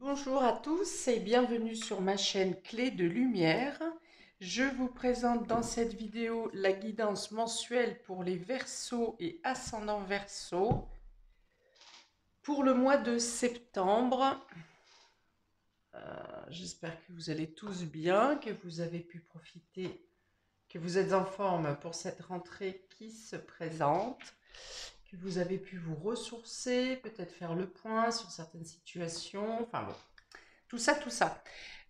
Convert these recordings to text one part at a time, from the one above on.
Bonjour à tous et bienvenue sur ma chaîne Clé de Lumière. Je vous présente dans cette vidéo la guidance mensuelle pour les Verseaux et ascendants Verseaux pour le mois de septembre. J'espère que vous allez tous bien, que vous avez pu profiter, que vous êtes en forme pour cette rentrée qui se présente, que vous avez pu vous ressourcer, peut-être faire le point sur certaines situations, enfin bon, tout ça, tout ça.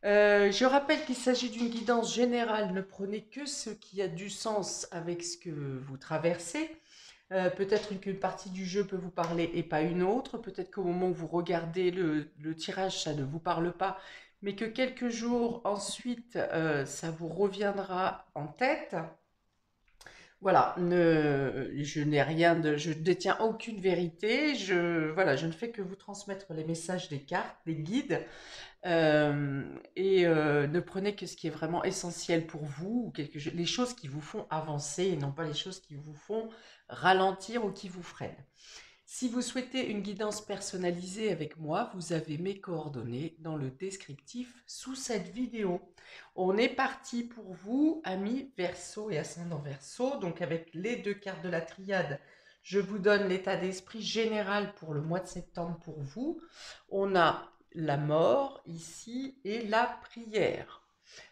Je rappelle qu'il s'agit d'une guidance générale. Ne prenez que ce qui a du sens avec ce que vous traversez. Peut-être qu'une partie du jeu peut vous parler et pas une autre. Peut-être qu'au moment où vous regardez le tirage, ça ne vous parle pas, mais que quelques jours ensuite, ça vous reviendra en tête. Voilà, je n'ai rien de, je détiens aucune vérité. Voilà, je ne fais que vous transmettre les messages des cartes, des guides. Ne prenez que ce qui est vraiment essentiel pour vous, ou les choses qui vous font avancer et non pas les choses qui vous font ralentir ou qui vous freinent. Si vous souhaitez une guidance personnalisée avec moi, vous avez mes coordonnées dans le descriptif sous cette vidéo. On est parti pour vous, amis Verseau et ascendant Verseau, donc avec les deux cartes de la triade. Je vous donne l'état d'esprit général pour le mois de septembre pour vous. On a la mort ici et la prière.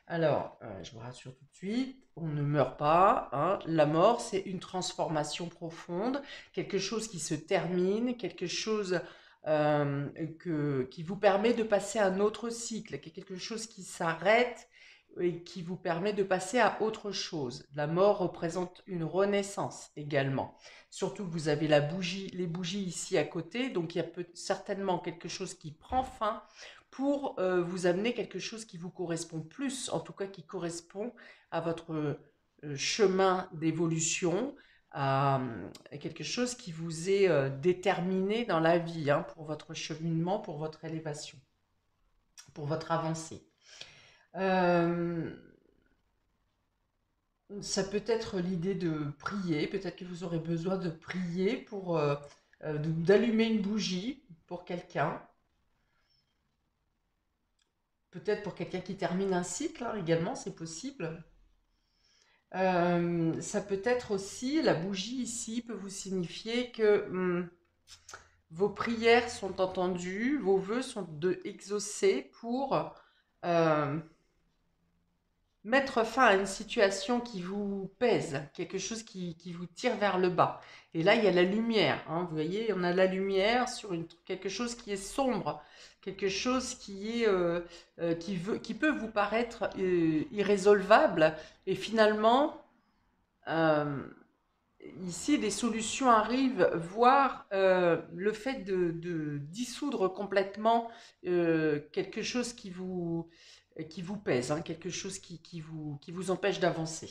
Alors, je vous rassure tout de suite, on ne meurt pas, hein. La mort, c'est une transformation profonde, quelque chose qui se termine, quelque chose qui vous permet de passer à un autre cycle, quelque chose qui s'arrête et qui vous permet de passer à autre chose. La mort représente une renaissance également. Surtout que vous avez les bougies ici à côté, donc il y a certainement quelque chose qui prend fin pour vous amener quelque chose qui vous correspond plus, en tout cas qui correspond à votre chemin d'évolution, à quelque chose qui vous est déterminé dans la vie, hein, pour votre cheminement, pour votre élévation, pour votre avancée. Euh, Ça peut être l'idée de prier, peut-être que vous aurez besoin de prier pour d'allumer une bougie pour quelqu'un. Peut-être pour quelqu'un qui termine un cycle, hein, également, c'est possible. Ça peut être aussi, la bougie ici peut vous signifier que vos prières sont entendues, vos vœux sont exaucés pour euh, mettre fin à une situation qui vous pèse, quelque chose qui vous tire vers le bas. Et là, il y a la lumière, hein, vous voyez, on a la lumière sur quelque chose qui est sombre, quelque chose qui peut vous paraître irrésolvable. Et finalement, euh, ici, des solutions arrivent, voire le fait de dissoudre complètement quelque chose qui vous pèse, hein, quelque chose qui vous empêche d'avancer.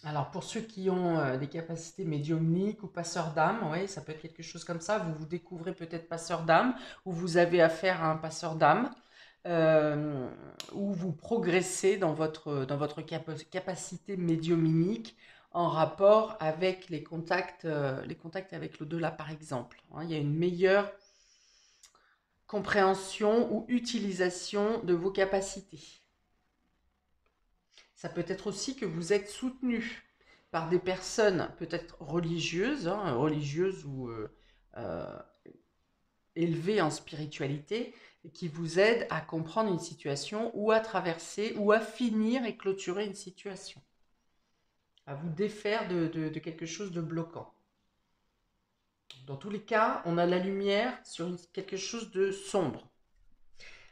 Alors, pour ceux qui ont des capacités médiumniques ou passeurs d'âme, ouais, ça peut être quelque chose comme ça. Vous vous découvrez peut-être passeur d'âme, ou vous avez affaire à un passeur d'âme, euh, ou vous progressez dans votre capacité médiumnique en rapport avec les contacts avec l'au-delà, par exemple, hein. Il y a une meilleure compréhension ou utilisation de vos capacités. Ça peut être aussi que vous êtes soutenu par des personnes peut-être religieuses, hein, religieuses ou euh, élevées en spiritualité, qui vous aident à comprendre une situation ou à traverser ou à finir et clôturer une situation, à vous défaire de quelque chose de bloquant. Dans tous les cas, on a la lumière sur quelque chose de sombre.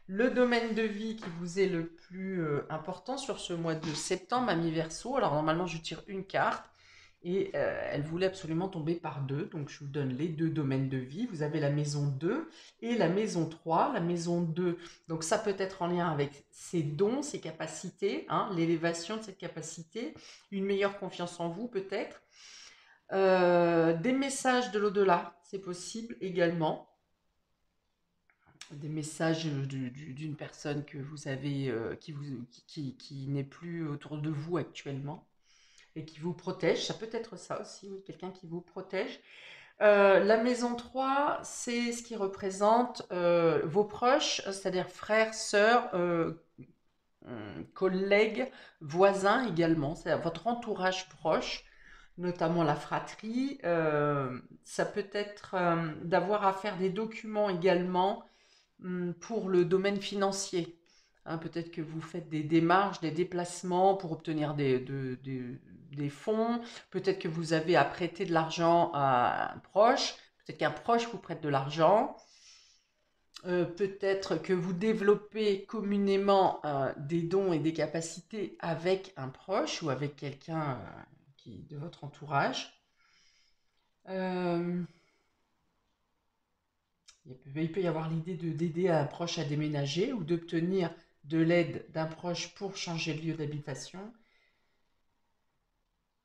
Le domaine de vie qui vous est le plus important sur ce mois de septembre, ami Verseau. Alors normalement, je tire une carte et elle voulait absolument tomber par deux. Donc je vous donne les deux domaines de vie. Vous avez la maison 2 et la maison 3. La maison 2, donc ça peut être en lien avec ses dons, ses capacités, hein, l'élévation de cette capacité, une meilleure confiance en vous peut-être. Des messages de l'au-delà, c'est possible également, des messages d'une personne que vous avez, qui n'est plus autour de vous actuellement et qui vous protège. Ça peut être ça aussi, oui, quelqu'un qui vous protège. La maison 3, c'est ce qui représente vos proches, c'est-à-dire frères, sœurs, collègues, voisins également, c'est-à-dire votre entourage proche, notamment la fratrie. Ça peut être d'avoir à faire des documents également pour le domaine financier. Hein, peut-être que vous faites des démarches, des déplacements pour obtenir des fonds. Peut-être que vous avez à prêter de l'argent à un proche. Peut-être qu'un proche vous prête de l'argent. Peut-être que vous développez communément des dons et des capacités avec un proche ou avec quelqu'un de votre entourage. Euh, il peut y avoir l'idée d'aider un proche à déménager ou d'obtenir de l'aide d'un proche pour changer de lieu d'habitation.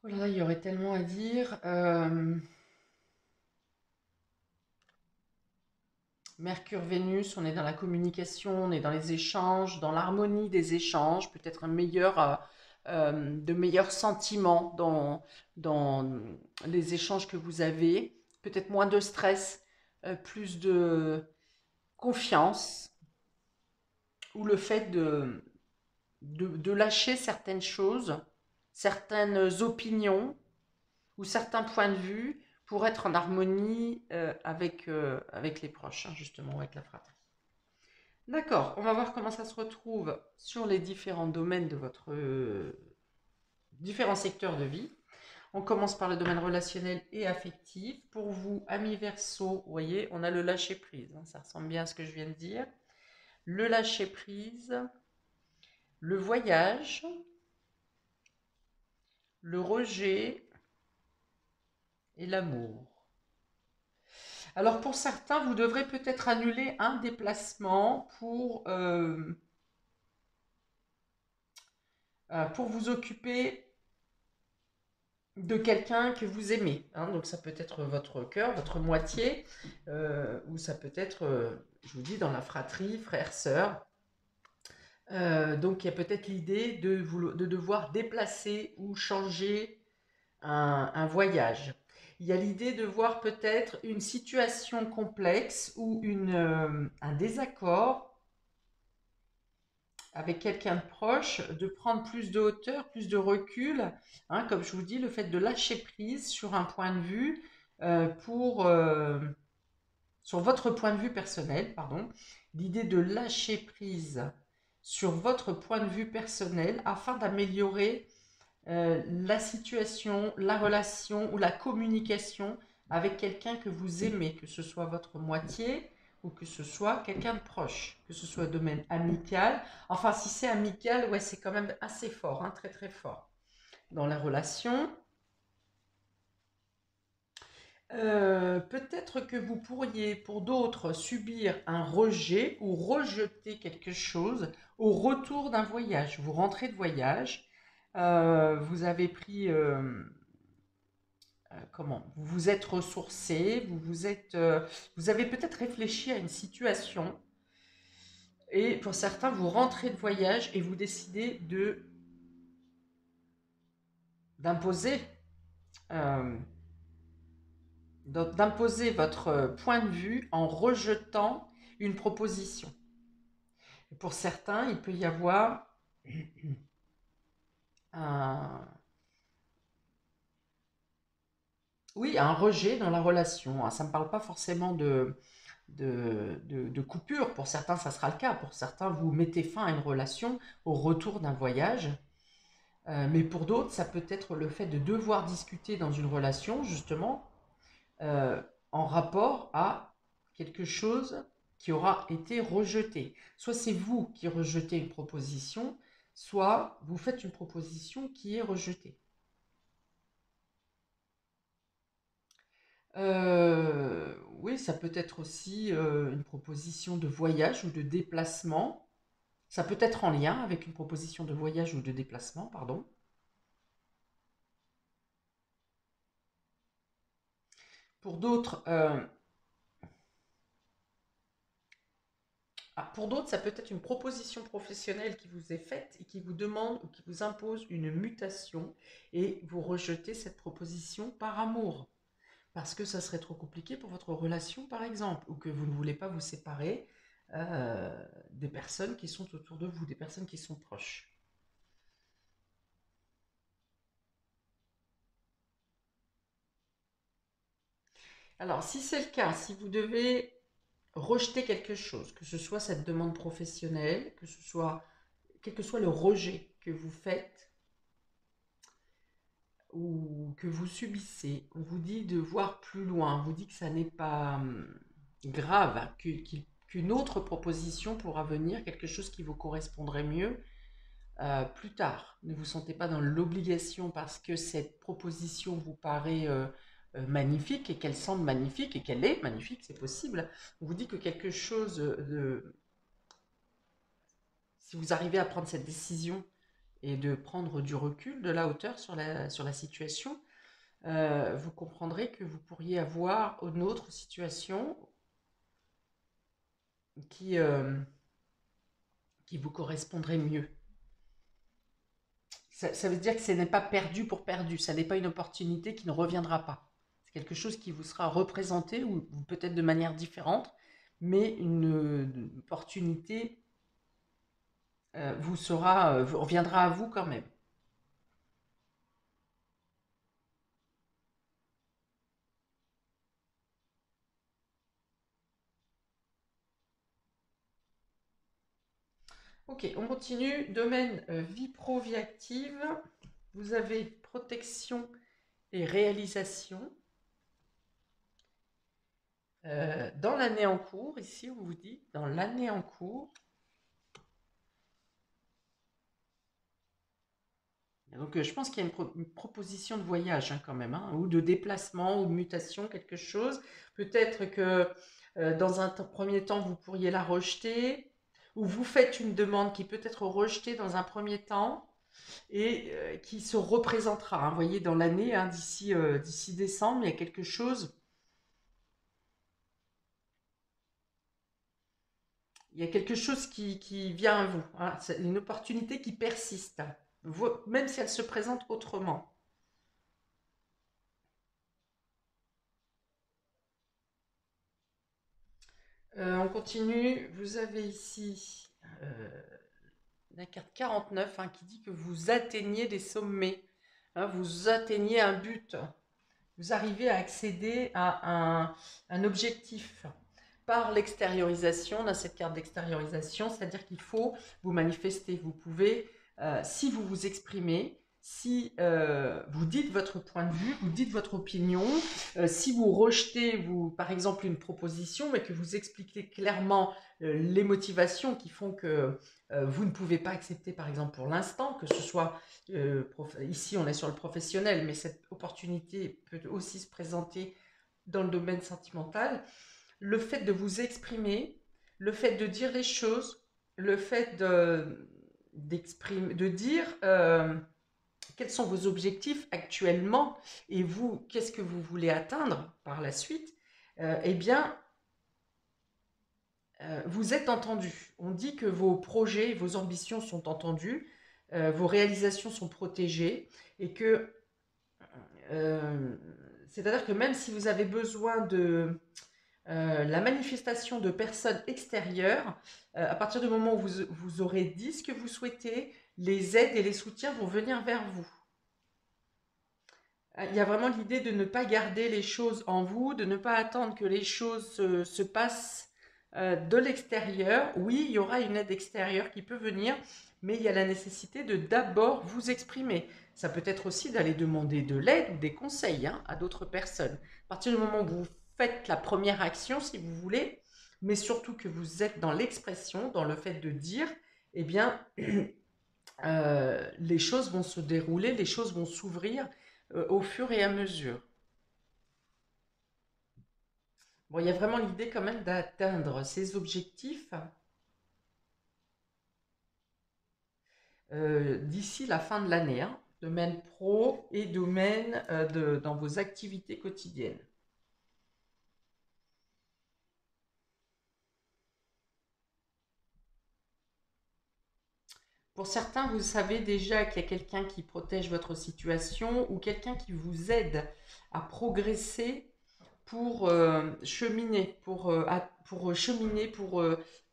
Oh là là, il y aurait tellement à dire. Mercure, Vénus, on est dans la communication, on est dans les échanges, dans l'harmonie des échanges, peut-être de meilleurs sentiments dans les échanges que vous avez, peut-être moins de stress, plus de confiance, ou le fait de lâcher certaines choses, certaines opinions ou certains points de vue pour être en harmonie avec les proches, hein, justement, avec la fratrie. D'accord, on va voir comment ça se retrouve sur les différents domaines de votre différents secteurs de vie. On commence par le domaine relationnel et affectif. Pour vous, amis Verseau, vous voyez, on a le lâcher prise, hein, ça ressemble bien à ce que je viens de dire. Le lâcher prise, le voyage, le rejet et l'amour. Alors pour certains, vous devrez peut-être annuler un déplacement pour vous occuper de quelqu'un que vous aimez. Hein. Donc ça peut être votre cœur, votre moitié, ou ça peut être, je vous dis, dans la fratrie, frère, sœur. Donc il y a peut-être l'idée de devoir déplacer ou changer un voyage. Il y a l'idée de voir peut-être une situation complexe ou un désaccord avec quelqu'un de proche, de prendre plus de hauteur, plus de recul. Hein, comme je vous dis, le fait de lâcher prise sur un point de vue sur votre point de vue personnel, pardon, l'idée de lâcher prise sur votre point de vue personnel afin d'améliorer la situation, la relation ou la communication avec quelqu'un que vous aimez, que ce soit votre moitié ou que ce soit quelqu'un de proche, que ce soit au domaine amical. Enfin, si c'est amical, ouais, c'est quand même assez fort, hein, très très fort. Dans la relation, peut-être que vous pourriez, pour d'autres, subir un rejet ou rejeter quelque chose au retour d'un voyage. Vous rentrez de voyage, vous avez pris comment vous vous êtes ressourcé, vous avez peut-être réfléchi à une situation et pour certains vous rentrez de voyage et vous décidez de d'imposer euh, d'imposer votre point de vue en rejetant une proposition. Et pour certains, il peut y avoir un, oui, un rejet dans la relation. Ça ne me parle pas forcément de coupure. Pour certains, ça sera le cas. Pour certains, vous mettez fin à une relation au retour d'un voyage. Mais pour d'autres, ça peut être le fait de devoir discuter dans une relation, justement, euh, en rapport à quelque chose qui aura été rejeté. Soit c'est vous qui rejetez une proposition, soit vous faites une proposition qui est rejetée. Oui, ça peut être aussi une proposition de voyage ou de déplacement. Ça peut être en lien avec une proposition de voyage ou de déplacement, pardon. Pour d'autres, ça peut être une proposition professionnelle qui vous est faite et qui vous demande ou qui vous impose une mutation et vous rejetez cette proposition par amour. parce que ça serait trop compliqué pour votre relation, par exemple, ou que vous ne voulez pas vous séparer des personnes qui sont autour de vous, des personnes qui sont proches. Alors, si c'est le cas, si vous devez rejeter quelque chose, que ce soit cette demande professionnelle, que ce soit, quel que soit le rejet que vous faites ou que vous subissez, on vous dit de voir plus loin, on vous dit que ça n'est pas grave, qu'une autre proposition pourra venir, quelque chose qui vous correspondrait mieux plus tard. Ne vous sentez pas dans l'obligation parce que cette proposition vous paraît magnifique et qu'elle semble magnifique et qu'elle est magnifique, c'est possible. On vous dit que quelque chose de... Si vous arrivez à prendre cette décision et de prendre du recul, de la hauteur sur la situation, vous comprendrez que vous pourriez avoir une autre situation qui, euh, qui vous correspondrait mieux. Ça veut dire que ce n'est pas perdu pour perdu, ça n'est pas une opportunité qui ne reviendra pas. C'est quelque chose qui vous sera représenté, ou peut-être de manière différente, mais une opportunité reviendra à vous quand même. Ok, on continue. Domaine vie pro, vie active. Vous avez protection et réalisation. Dans l'année en cours, ici on vous dit, dans l'année en cours, donc je pense qu'il y a une proposition de voyage hein, quand même, hein, ou de déplacement, ou de mutation, quelque chose. Peut-être que dans un premier temps, vous pourriez la rejeter, ou vous faites une demande qui peut être rejetée dans un premier temps, et qui se représentera. Hein, vous voyez, dans l'année, hein, d'ici décembre, il y a quelque chose. Il y a quelque chose qui vient à vous. Hein, c'est une opportunité qui persiste, même si elle se présente autrement. On continue. Vous avez ici la carte 49 hein, qui dit que vous atteignez des sommets. Hein, vous atteignez un but. Vous arrivez à accéder à un objectif par l'extériorisation. On a cette carte d'extériorisation, c'est-à-dire qu'il faut vous manifester. Vous pouvez, si vous vous exprimez, si vous dites votre point de vue, vous dites votre opinion, si vous rejetez, par exemple, une proposition, mais que vous expliquez clairement les motivations qui font que vous ne pouvez pas accepter, par exemple, pour l'instant, que ce soit ici on est sur le professionnel, mais cette opportunité peut aussi se présenter dans le domaine sentimental. Le fait de vous exprimer, le fait de dire les choses, le fait de dire quels sont vos objectifs actuellement et vous, qu'est-ce que vous voulez atteindre par la suite, eh bien, vous êtes entendu. On dit que vos projets, vos ambitions sont entendus, vos réalisations sont protégées et que, euh, c'est-à-dire que même si vous avez besoin de la manifestation de personnes extérieures, à partir du moment où vous aurez dit ce que vous souhaitez, les aides et les soutiens vont venir vers vous. Il y a vraiment l'idée de ne pas garder les choses en vous, de ne pas attendre que les choses se passent de l'extérieur. Oui, il y aura une aide extérieure qui peut venir, mais il y a la nécessité de d'abord vous exprimer. Ça peut être aussi d'aller demander de l'aide ou des conseils hein, à d'autres personnes. À partir du moment où vous faites la première action, si vous voulez, mais surtout que vous êtes dans l'expression, dans le fait de dire, eh bien, les choses vont se dérouler, les choses vont s'ouvrir au fur et à mesure. Bon, il y a vraiment l'idée quand même d'atteindre ces objectifs d'ici la fin de l'année, hein, domaine pro et domaine dans vos activités quotidiennes. Pour certains, vous savez déjà qu'il y a quelqu'un qui protège votre situation ou quelqu'un qui vous aide à progresser pour cheminer, pour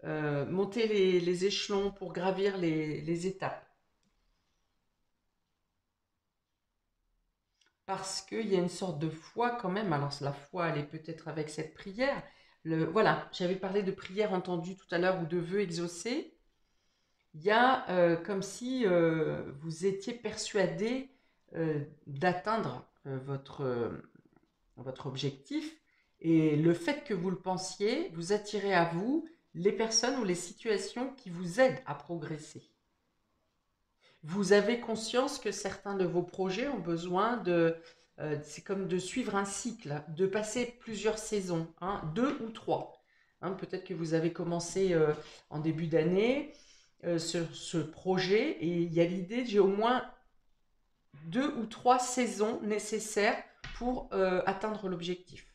monter les échelons, pour gravir les étapes. Parce qu'il y a une sorte de foi quand même. Alors la foi, elle est peut-être avec cette prière. Voilà, j'avais parlé de prière entendue tout à l'heure ou de vœux exaucés. Il y a comme si vous étiez persuadé d'atteindre votre objectif, et le fait que vous le pensiez, vous attirez à vous les personnes ou les situations qui vous aident à progresser. Vous avez conscience que certains de vos projets ont besoin c'est comme de suivre un cycle, de passer plusieurs saisons, hein, 2 ou 3. Hein, peut-être que vous avez commencé en début d'année ce projet, et il y a l'idée, j'ai au moins 2 ou 3 saisons nécessaires pour atteindre l'objectif.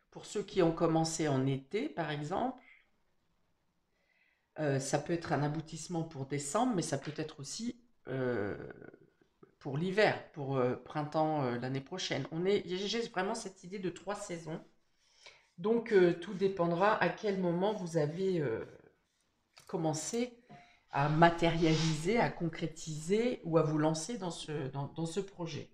Pour ceux qui ont commencé en été, par exemple, ça peut être un aboutissement pour décembre, mais ça peut être aussi pour l'hiver, pour printemps l'année prochaine. J'ai vraiment cette idée de 3 saisons. Donc tout dépendra à quel moment vous avez commencé à matérialiser, à concrétiser ou à vous lancer dans ce projet.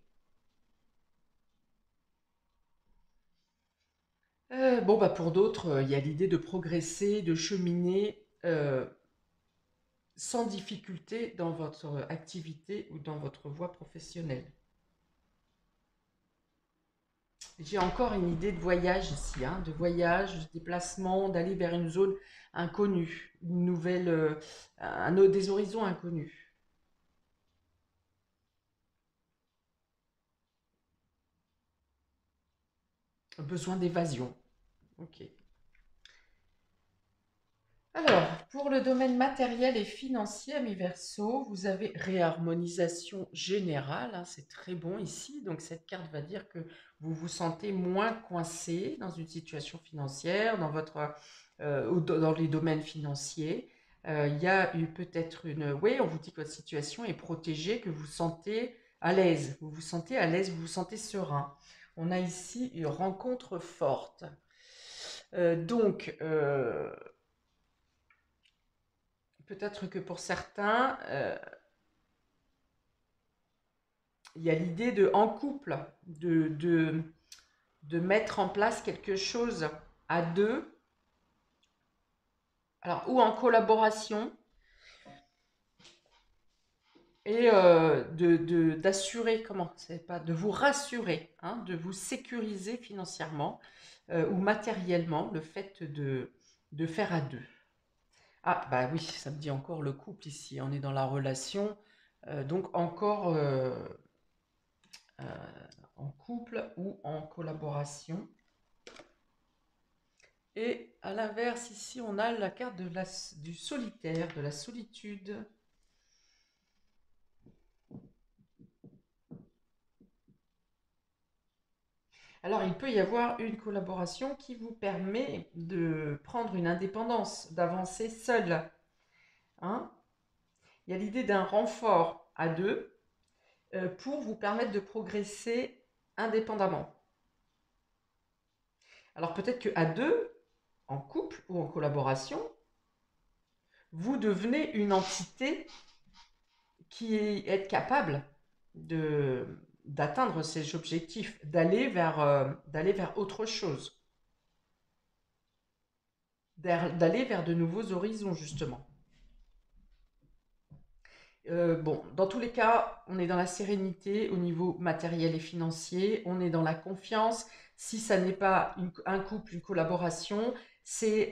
Bon, bah pour d'autres, il y a l'idée de progresser, de cheminer sans difficulté dans votre activité ou dans votre voie professionnelle. J'ai encore une idée de voyage ici, hein, de voyage, de déplacement, d'aller vers une zone inconnue, une nouvelle, des horizons inconnus. Besoin d'évasion. Ok. Alors, pour le domaine matériel et financier, ami Verseau, vous avez réharmonisation générale, hein, c'est très bon ici. Donc, cette carte va dire que vous vous sentez moins coincé dans une situation financière, ou dans les domaines financiers. Il y a eu peut-être oui, on vous dit que votre situation est protégée, que vous vous sentez à l'aise. Vous vous sentez à l'aise, vous vous sentez serein. On a ici une rencontre forte. Donc, peut-être que pour certains, il y a l'idée en couple, de mettre en place quelque chose à deux, alors, ou en collaboration, et d'assurer, comment, c'est pas, de vous rassurer, hein, de vous sécuriser financièrement ou matériellement, le fait de faire à deux. Ah, bah oui, ça me dit encore le couple ici, on est dans la relation, donc encore euh, en couple ou en collaboration. Et à l'inverse, ici, on a la carte du solitaire, de la solitude. Alors, il peut y avoir une collaboration qui vous permet de prendre une indépendance, d'avancer seul, hein. Il y a l'idée d'un renfort à deux pour vous permettre de progresser indépendamment. Alors, peut-être qu'à deux, en couple ou en collaboration, vous devenez une entité qui est capable d'atteindre ces objectifs, d'aller vers autre chose, d'aller vers de nouveaux horizons, justement. Bon, dans tous les cas, on est dans la sérénité au niveau matériel et financier, on est dans la confiance. Si ça n'est pas un couple, une collaboration, c'est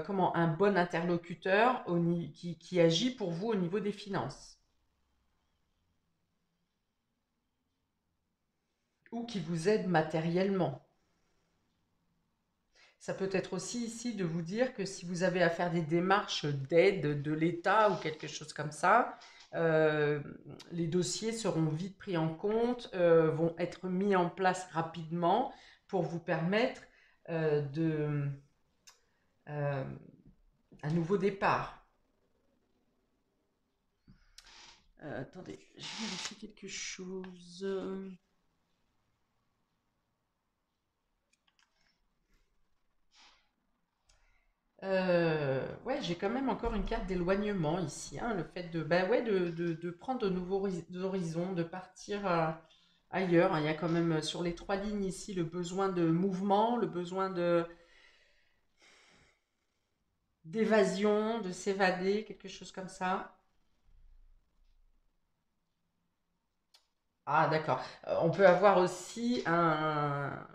comment, un bon interlocuteur qui agit pour vous au niveau des finances, ou qui vous aide matériellement. Ça peut être aussi ici de vous dire que si vous avez à faire des démarches d'aide de l'État ou quelque chose comme ça, euh, les dossiers seront vite pris en compte, vont être mis en place rapidement pour vous permettre de un nouveau départ. Attendez, je vérifie quelque chose. Ouais, j'ai quand même encore une carte d'éloignement ici, hein, le fait de, bah ouais, de prendre de nouveaux horizons, de partir ailleurs, hein. Il y a quand même sur les trois lignes ici le besoin de mouvement, le besoin de d'évasion, de s'évader, quelque chose comme ça. Ah, d'accord. On peut avoir aussi un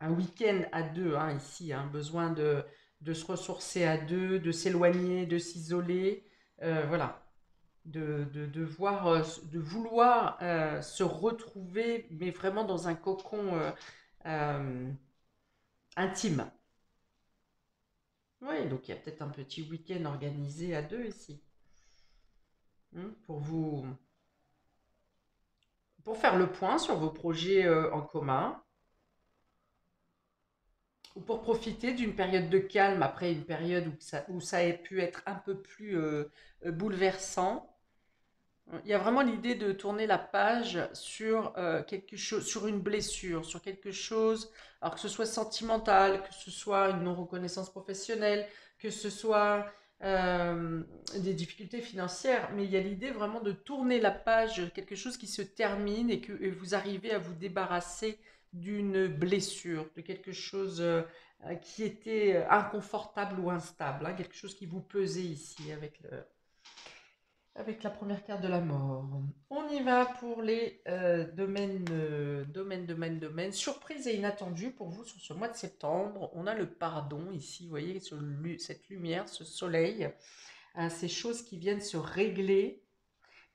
week-end à deux, hein, ici, hein, besoin de se ressourcer à deux, de s'éloigner, de s'isoler, voilà. De vouloir se retrouver, mais vraiment dans un cocon euh, intime. Oui, donc il y a peut-être un petit week-end organisé à deux ici, pour pour faire le point sur vos projets en commun, ou pour profiter d'une période de calme après une période où ça ait pu être un peu plus bouleversant. Il y a vraiment l'idée de tourner la page sur quelque chose, sur une blessure, sur quelque chose, alors que ce soit sentimental, que ce soit une non-reconnaissance professionnelle, que ce soit des difficultés financières, mais il y a l'idée vraiment de tourner la page, quelque chose qui se termine et que et vous arrivez à vous débarrasser d'une blessure, de quelque chose qui était inconfortable ou instable, hein, quelque chose qui vous pesait ici avec la première carte de la mort. On y va pour les domaines. Surprise et inattendu pour vous sur ce mois de septembre. On a le pardon ici, vous voyez, cette lumière, ce soleil, hein, ces choses qui viennent se régler,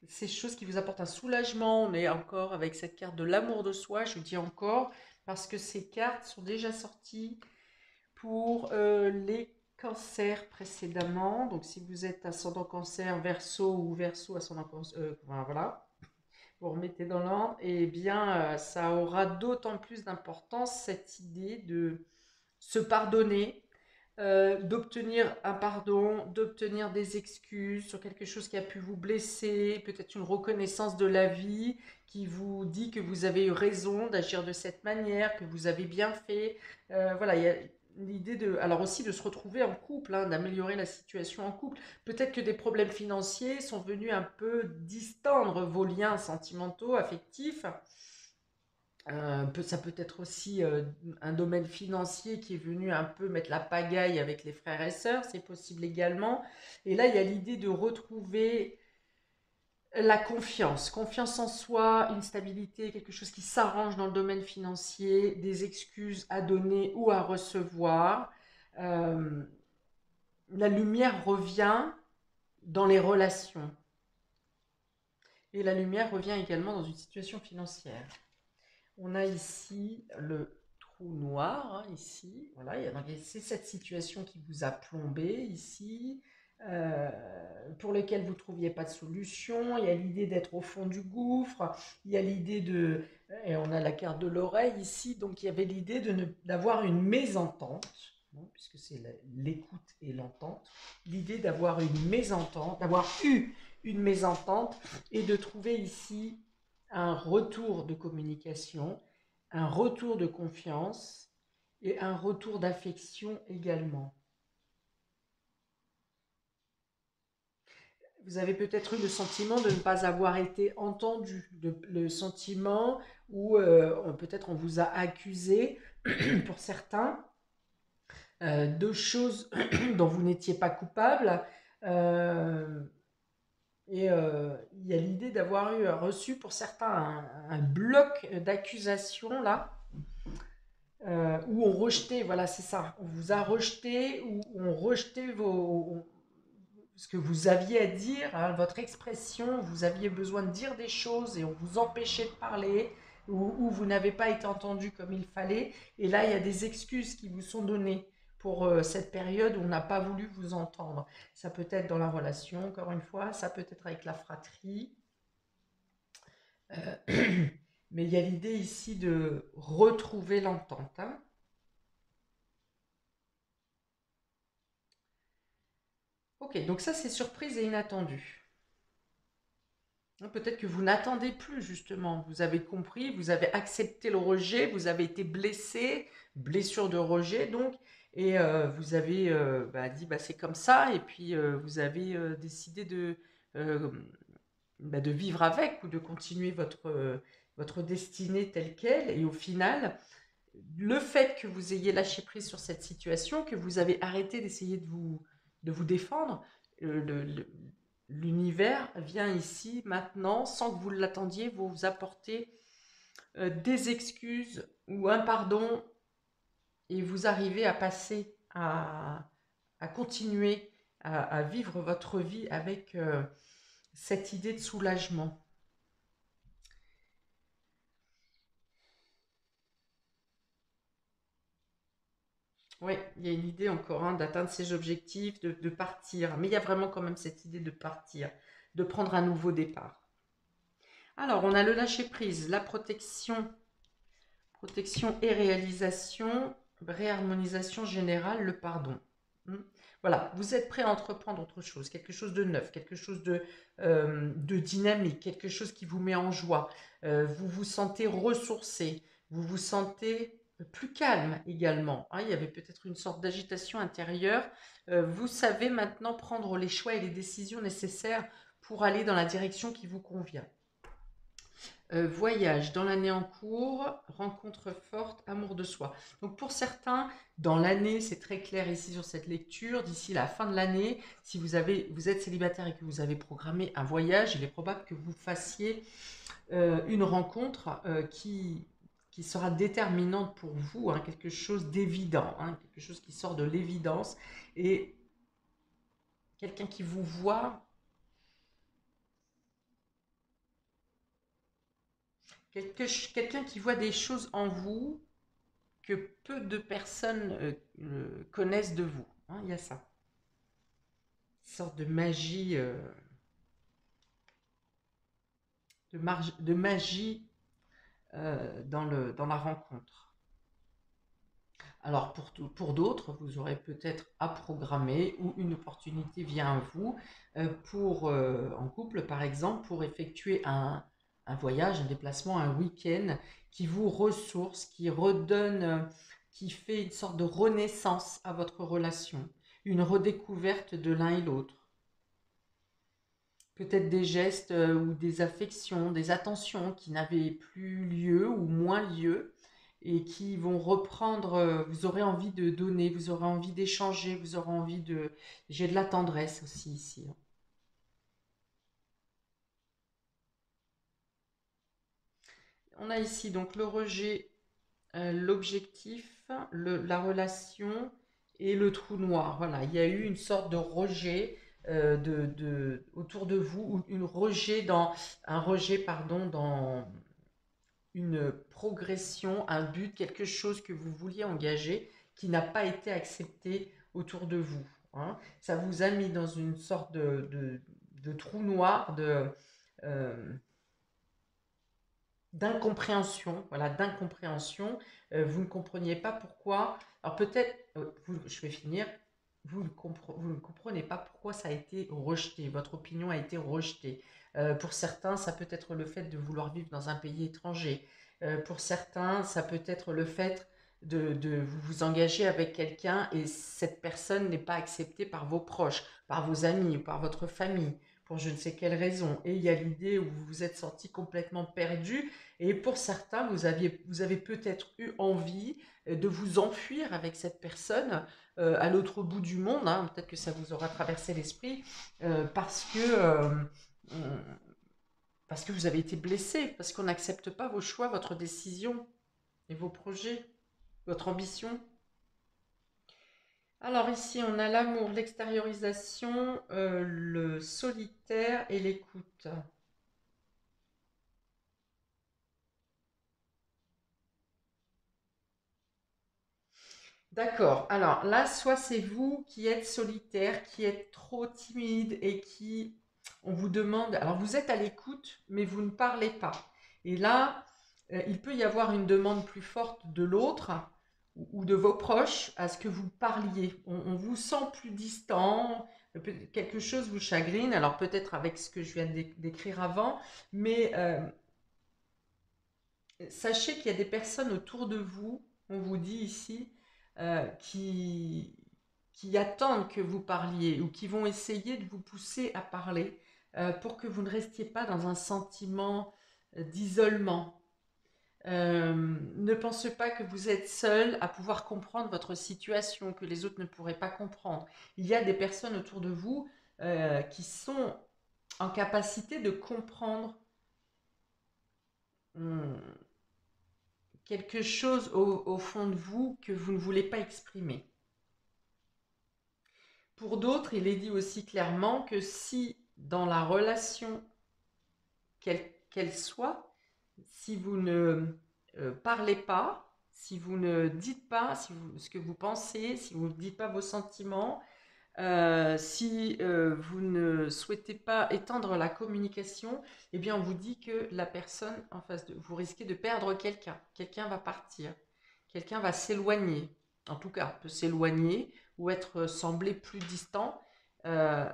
ces choses qui vous apportent un soulagement. On est encore avec cette carte de l'amour de soi, je dis encore, parce que ces cartes sont déjà sorties pour les cancers précédemment. Donc, si vous êtes ascendant cancer, verso ou verso ascendant cancer, voilà, vous remettez dans l'ordre, et bien, ça aura d'autant plus d'importance cette idée de se pardonner, d'obtenir un pardon, d'obtenir des excuses sur quelque chose qui a pu vous blesser, peut-être une reconnaissance de la vie qui vous dit que vous avez eu raison d'agir de cette manière, que vous avez bien fait. Voilà, il y a l'idée de, alors aussi de se retrouver en couple, hein, d'améliorer la situation en couple. Peut-être que des problèmes financiers sont venus un peu distendre vos liens sentimentaux, affectifs. Ça peut être aussi un domaine financier qui est venu un peu mettre la pagaille avec les frères et sœurs, c'est possible également. Et là, il y a l'idée de retrouver la confiance, confiance en soi, une stabilité, quelque chose qui s'arrange dans le domaine financier, des excuses à donner ou à recevoir. Euh, la lumière revient dans les relations et la lumière revient également dans une situation financière. On a ici le trou noir, hein, ici. Voilà, c'est cette situation qui vous a plombé ici, euh, pour lequel vous ne trouviez pas de solution. Il y a l'idée d'être au fond du gouffre. Il y a l'idée de... Et on a la carte de l'oreille ici. Donc il y avait l'idée d'avoir une mésentente, hein, puisque c'est l'écoute et l'entente. L'idée d'avoir une mésentente, d'avoir eu une mésentente et de trouver ici un retour de communication, un retour de confiance et un retour d'affection également. Vous avez peut-être eu le sentiment de ne pas avoir été entendu, le sentiment où peut-être on vous a accusé pour certains de choses dont vous n'étiez pas coupable. Euh, il y a l'idée d'avoir eu reçu pour certains un bloc d'accusation là, où on rejetait, voilà, c'est ça, on vous a rejeté, ou on rejetait ce que vous aviez à dire, hein, votre expression, vous aviez besoin de dire des choses et on vous empêchait de parler, ou vous n'avez pas été entendu comme il fallait, et là il y a des excuses qui vous sont données pour cette période où on n'a pas voulu vous entendre. Ça peut être dans la relation, encore une fois, ça peut être avec la fratrie, mais il y a l'idée ici de retrouver l'entente, hein. Ok, donc ça c'est surprise et inattendu. Peut-être que vous n'attendez plus, justement. Vous avez compris, vous avez accepté le rejet, vous avez été blessé, blessure de rejet, donc, et vous avez bah, dit, bah, c'est comme ça, et puis vous avez décidé euh, bah, de vivre avec ou de continuer votre destinée telle qu'elle. Et au final, le fait que vous ayez lâché prise sur cette situation, que vous avez arrêté d'essayer de vous défendre, l'univers vient ici maintenant, sans que vous l'attendiez, vous apporter des excuses ou un pardon, et vous arrivez à passer, à continuer à vivre votre vie avec cette idée de soulagement. Oui, il y a une idée encore hein, d'atteindre ses objectifs, de partir. Mais il y a vraiment quand même cette idée de partir, de prendre un nouveau départ. Alors, on a le lâcher-prise, la protection, protection et réalisation, réharmonisation générale, le pardon. Hmm. Voilà, vous êtes prêt à entreprendre autre chose, quelque chose de neuf, quelque chose de dynamique, quelque chose qui vous met en joie. Vous vous sentez ressourcé, vous vous sentez plus calme également. Hein, il y avait peut-être une sorte d'agitation intérieure. Vous savez maintenant prendre les choix et les décisions nécessaires pour aller dans la direction qui vous convient. Voyage dans l'année en cours, rencontre forte, amour de soi. Donc pour certains, dans l'année, c'est très clair ici sur cette lecture, d'ici la fin de l'année, si vous êtes célibataire et que vous avez programmé un voyage, il est probable que vous fassiez une rencontre qui sera déterminante pour vous, hein, quelque chose d'évident, hein, quelque chose qui sort de l'évidence, et quelqu'un qui vous voit, quelqu'un qui voit des choses en vous que peu de personnes connaissent de vous. Hein, il y a ça. Une sorte de magie, de magie dans la rencontre. Alors pour d'autres, vous aurez peut-être à programmer ou une opportunité vient à vous en couple par exemple, pour effectuer un voyage, un déplacement, un week-end qui vous ressource, qui redonne, qui fait une sorte de renaissance à votre relation, une redécouverte de l'un et l'autre. Peut-être des gestes ou des affections, des attentions qui n'avaient plus lieu ou moins lieu et qui vont reprendre, vous aurez envie de donner, vous aurez envie d'échanger, vous aurez envie de... J'ai de la tendresse aussi ici. Hein. On a ici donc le rejet, l'objectif, la relation et le trou noir. Voilà, il y a eu une sorte de rejet autour de vous, ou un rejet pardon, dans une progression, un but, quelque chose que vous vouliez engager qui n'a pas été accepté autour de vous. Hein. Ça vous a mis dans une sorte de trou noir, euh, d'incompréhension, voilà, d'incompréhension. Vous ne compreniez pas pourquoi. Alors peut-être, je vais finir. Vous ne comprenez pas pourquoi ça a été rejeté, votre opinion a été rejetée. Pour certains, ça peut être le fait de vouloir vivre dans un pays étranger. Pour certains, ça peut être le fait de vous engager avec quelqu'un et cette personne n'est pas acceptée par vos proches, par vos amis ou par votre famille pour je ne sais quelle raison. Et il y a l'idée où vous vous êtes senti complètement perdu. Et pour certains, vous avez peut-être eu envie de vous enfuir avec cette personne à l'autre bout du monde. Hein. Peut-être que ça vous aura traversé l'esprit euh, parce que vous avez été blessé, parce qu'on n'accepte pas vos choix, votre décision et vos projets, votre ambition. Alors ici, on a l'amour, l'extériorisation, le solitaire et l'écoute. D'accord. Alors là, soit c'est vous qui êtes solitaire, qui êtes trop timide et qui, on vous demande, alors vous êtes à l'écoute, mais vous ne parlez pas. Et là, il peut y avoir une demande plus forte de l'autre, ou de vos proches à ce que vous parliez. On vous sent plus distant, quelque chose vous chagrine, alors peut-être avec ce que je viens d'écrire avant, mais sachez qu'il y a des personnes autour de vous, on vous dit ici, qui attendent que vous parliez ou qui vont essayer de vous pousser à parler pour que vous ne restiez pas dans un sentiment d'isolement. Ne pensez pas que vous êtes seul à pouvoir comprendre votre situation, que les autres ne pourraient pas comprendre. Il y a des personnes autour de vous qui sont en capacité de comprendre hum, quelque chose au fond de vous que vous ne voulez pas exprimer. Pour d'autres, il est dit aussi clairement que si dans la relation, qu'elle soit, si vous ne parlez pas, si vous ne dites pas ce que vous pensez, si vous ne dites pas vos sentiments, si vous ne souhaitez pas étendre la communication, eh bien on vous dit que la personne en face de vous risquez de perdre quelqu'un. Quelqu'un va partir, quelqu'un va s'éloigner. En tout cas, peut s'éloigner ou être semblé plus distant euh,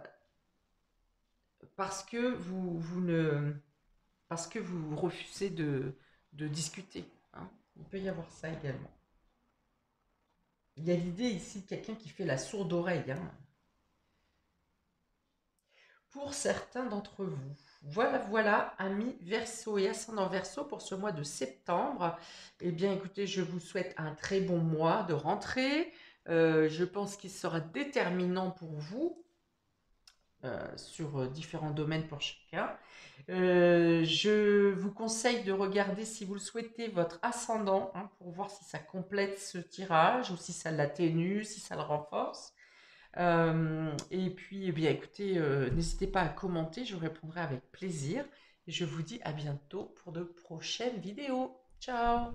parce que vous refusez de discuter, hein. Il peut y avoir ça également. Il y a l'idée ici de quelqu'un qui fait la sourde oreille, hein, pour certains d'entre vous. Voilà, voilà, amis Verseau et ascendant Verseau pour ce mois de septembre. Eh bien, écoutez, je vous souhaite un très bon mois de rentrée. Je pense qu'il sera déterminant pour vous sur différents domaines pour chacun. Je vous conseille de regarder, si vous le souhaitez, votre ascendant hein, pour voir si ça complète ce tirage ou si ça l'atténue, si ça le renforce. Et puis, eh bien, écoutez, n'hésitez pas à commenter, je répondrai avec plaisir. Et je vous dis à bientôt pour de prochaines vidéos. Ciao!